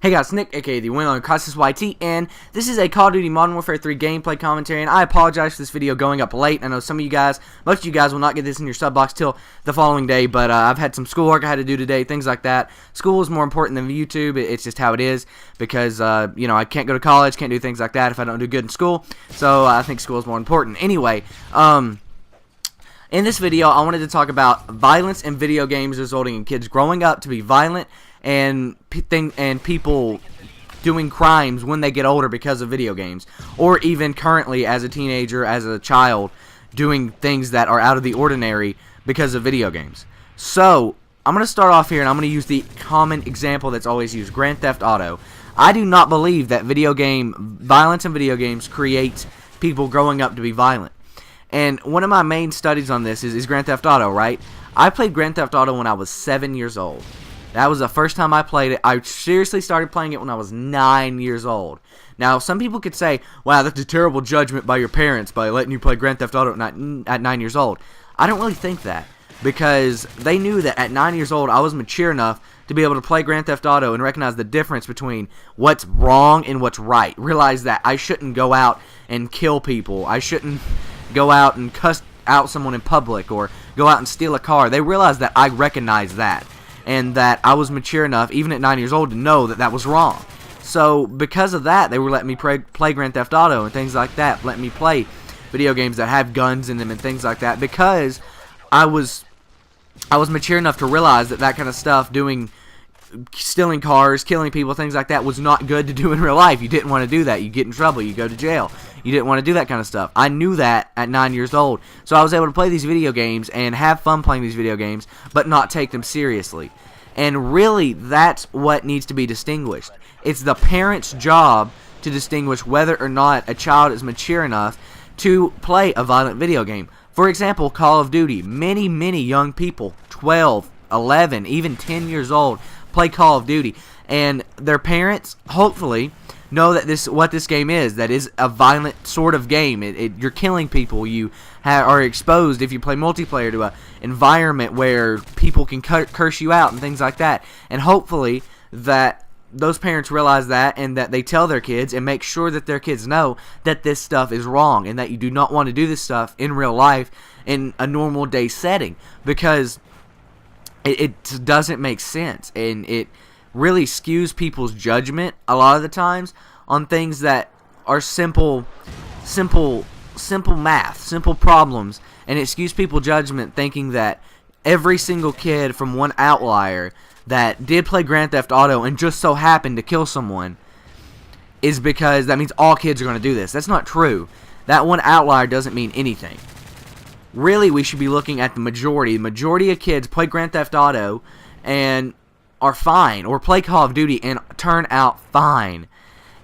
Hey guys, it's Nick, aka the Win on Crisis YT, and this is a Call of Duty Modern Warfare 3 gameplay commentary, and I apologize for this video going up late. I know some of you guys, most of you guys will not get this in your sub box till the following day, but I've had some schoolwork I had to do today, things like that. School is more important than YouTube, it's just how it is, because, you know, I can't go to college, can't do things like that if I don't do good in school, so I think school is more important. Anyway, in this video, I wanted to talk about violence in video games resulting in kids growing up to be violent, and people doing crimes when they get older because of video games, or even currently as a teenager, as a child, doing things that are out of the ordinary because of video games. So I'm going to start off here, and I'm going to use the common example that's always used, Grand Theft Auto. I do not believe that violence in video games creates people growing up to be violent. And one of my main studies on this is Grand Theft Auto, right? I played Grand Theft Auto when I was 7 years old. That was the first time I played it. I seriously started playing it when I was 9 years old. Now, some people could say, wow, that's a terrible judgment by your parents by letting you play Grand Theft Auto at 9 years old. I don't really think that, because they knew that at 9 years old I was mature enough to be able to play Grand Theft Auto and recognize the difference between what's wrong and what's right. Realize that I shouldn't go out and kill people. I shouldn't go out and cuss out someone in public or go out and steal a car. They realized that I recognized that, and that I was mature enough, even at 9 years old, to know that that was wrong. So because of that, they were letting me play Grand Theft Auto and things like that, letting me play video games that have guns in them and things like that, because I was mature enough to realize that that kind of stuff, stealing cars, killing people, things like that, was not good to do in real life. You didn't want to do that. You get in trouble. You go to jail. You didn't want to do that kind of stuff. I knew that at 9 years old. So I was able to play these video games and have fun playing these video games, but not take them seriously. And really, that's what needs to be distinguished. It's the parent's job to distinguish whether or not a child is mature enough to play a violent video game. For example, Call of Duty. Many, many young people, 12, 11, even 10 years old, play Call of Duty, and their parents hopefully know that what this game is. That is a violent sort of game. You're killing people. You are exposed, if you play multiplayer, to an environment where people can curse you out and things like that. And hopefully that those parents realize that, and that they tell their kids and make sure that their kids know that this stuff is wrong, and that you do not want to do this stuff in real life in a normal day setting, because it doesn't make sense, and it really skews people's judgment a lot of the times on things that are simple math, simple problems, and it skews people's judgment thinking that every single kid from one outlier that did play Grand Theft Auto and just so happened to kill someone is because that means all kids are going to do this. That's not true. That one outlier doesn't mean anything. Really, we should be looking at the majority. The majority of kids play Grand Theft Auto and are fine, or play Call of Duty and turn out fine.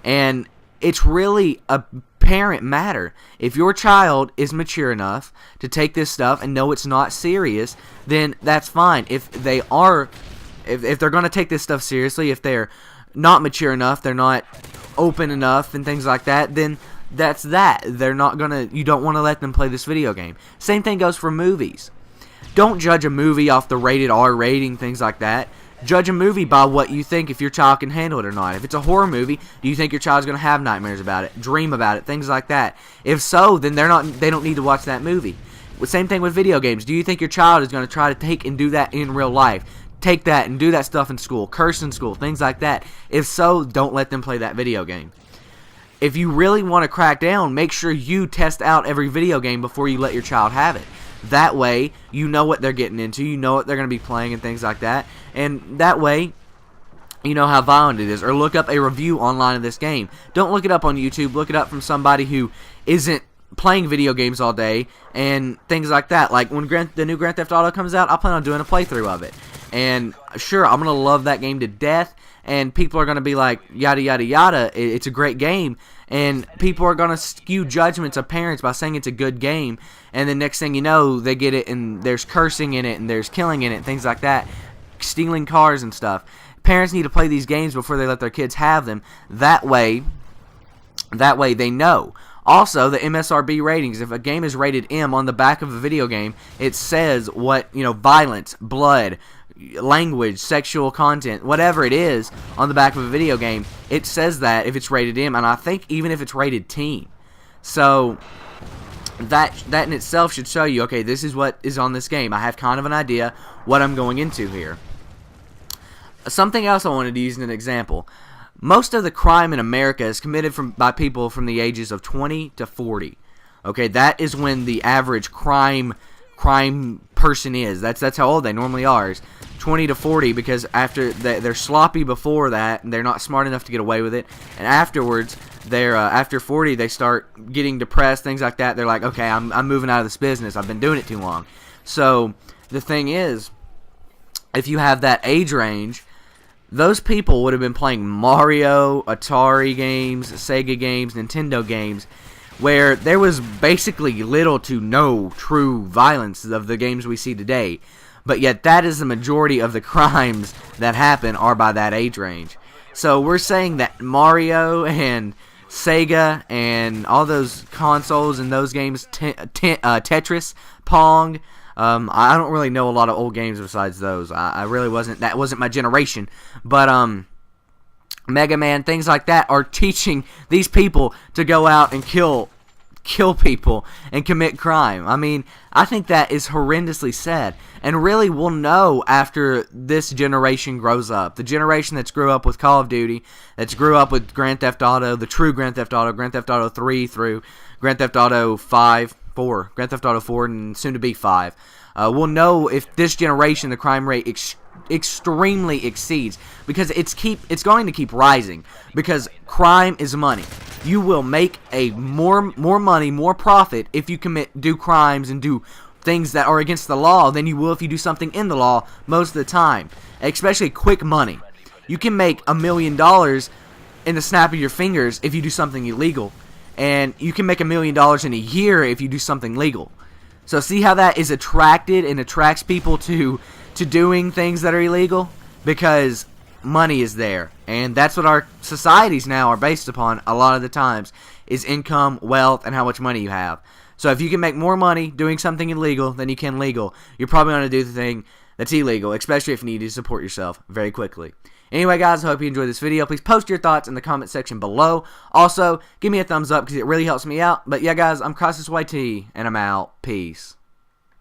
And it's really a parent matter. If your child is mature enough to take this stuff and know it's not serious, then that's fine. If they're going to take this stuff seriously, if they're not mature enough, they're not open enough and things like that, then that's that. You don't want to let them play this video game. Same thing goes for movies. Don't judge a movie off the rated R rating, things like that. Judge a movie by what you think, if your child can handle it or not. If it's a horror movie, do you think your child's going to have nightmares about it, dream about it, things like that? If so, then they don't need to watch that movie. Same thing with video games. Do you think your child is going to try to take and do that in real life? Take that and do that stuff in school, curse in school, things like that. If so, don't let them play that video game. If you really want to crack down, make sure you test out every video game before you let your child have it. That way, you know what they're getting into, you know what they're going to be playing and things like that. And that way, you know how violent it is. Or look up a review online of this game. Don't look it up on YouTube. Look it up from somebody who isn't playing video games all day and things like that. Like when the new Grand Theft Auto comes out, I plan on doing a playthrough of it. And sure, I'm going to love that game to death, and people are going to be like, yada, yada, yada, it's a great game, and people are going to skew judgments of parents by saying it's a good game, and the next thing you know, they get it, and there's cursing in it, and there's killing in it, things like that, stealing cars and stuff. Parents need to play these games before they let their kids have them. That way they know. Also, the MSRB ratings. If a game is rated M on the back of a video game, it says what, violence, blood, language, sexual content, whatever it is on the back of a video game, it says that if it's rated M, and I think even if it's rated teen. So that in itself should show you, okay, this is what is on this game. I have kind of an idea what I'm going into here. Something else I wanted to use as an example. Most of the crime in America is committed by people from the ages of 20 to 40. Okay, that is when the average crime person is. That's how old they normally are, is 20 to 40, because after they're sloppy before that, and they're not smart enough to get away with it, and afterwards they're after 40 they start getting depressed, things like that. They're like, okay, I'm moving out of this business. I've been doing it too long. So the thing is, if you have that age range, those people would have been playing Mario, Atari games, Sega games, Nintendo games, where there was basically little to no true violence of the games we see today. But yet that is the majority of the crimes that happen are by that age range. So we're saying that Mario and Sega and all those consoles and those games, Tetris, Pong, I don't really know a lot of old games besides those. I really wasn't, that wasn't my generation. But Mega Man, things like that are teaching these people to go out and kill people and commit crime. I mean, I think that is horrendously sad, and really we'll know after this generation grows up. The generation that's grew up with Call of Duty, that's grew up with Grand Theft Auto, the true Grand Theft Auto 3 through Grand Theft Auto 4, and soon to be 5. We'll know if this generation, the crime rate extremely exceeds, because it's going to keep rising, because crime is money. You will make a more money, more profit if you do crimes and do things that are against the law than you will if you do something in the law most of the time, especially quick money. You can make $1 million in the snap of your fingers if you do something illegal, and you can make $1 million in a year if you do something legal. So see how that is attracted and attracts people to doing things that are illegal? Because money is there, and that's what our societies now are based upon a lot of the times, is income, wealth, and how much money you have. So if you can make more money doing something illegal than you can legal, you're probably going to do the thing that's illegal, especially if you need to support yourself very quickly. Anyway, guys, I hope you enjoyed this video. Please post your thoughts in the comment section below. Also, give me a thumbs up because it really helps me out. But yeah, guys, I'm Crisis YT, and I'm out. Peace.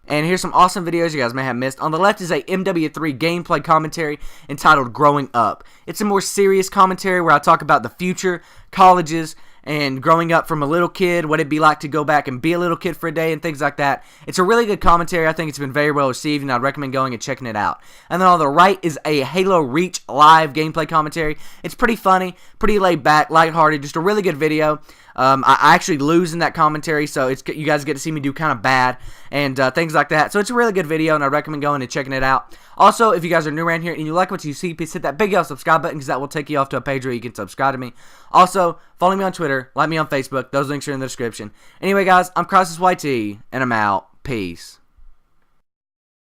And here's some awesome videos you guys may have missed. On the left is a MW3 gameplay commentary entitled Growing Up. It's a more serious commentary where I talk about the future, colleges, and growing up from a little kid, what it'd be like to go back and be a little kid for a day and things like that. It's a really good commentary. I think it's been very well received, and I'd recommend going and checking it out. And then on the right is a Halo Reach live gameplay commentary. It's pretty funny, pretty laid back, lighthearted, just a really good video. I actually lose in that commentary, so you guys get to see me do kind of bad and things like that. So it's a really good video, and I recommend going and checking it out. Also, if you guys are new around here and you like what you see, please hit that big yellow subscribe button, because that will take you off to a page where you can subscribe to me. Also, follow me on Twitter, like me on Facebook. Those links are in the description. Anyway, guys, I'm Crisis YT, and I'm out. Peace.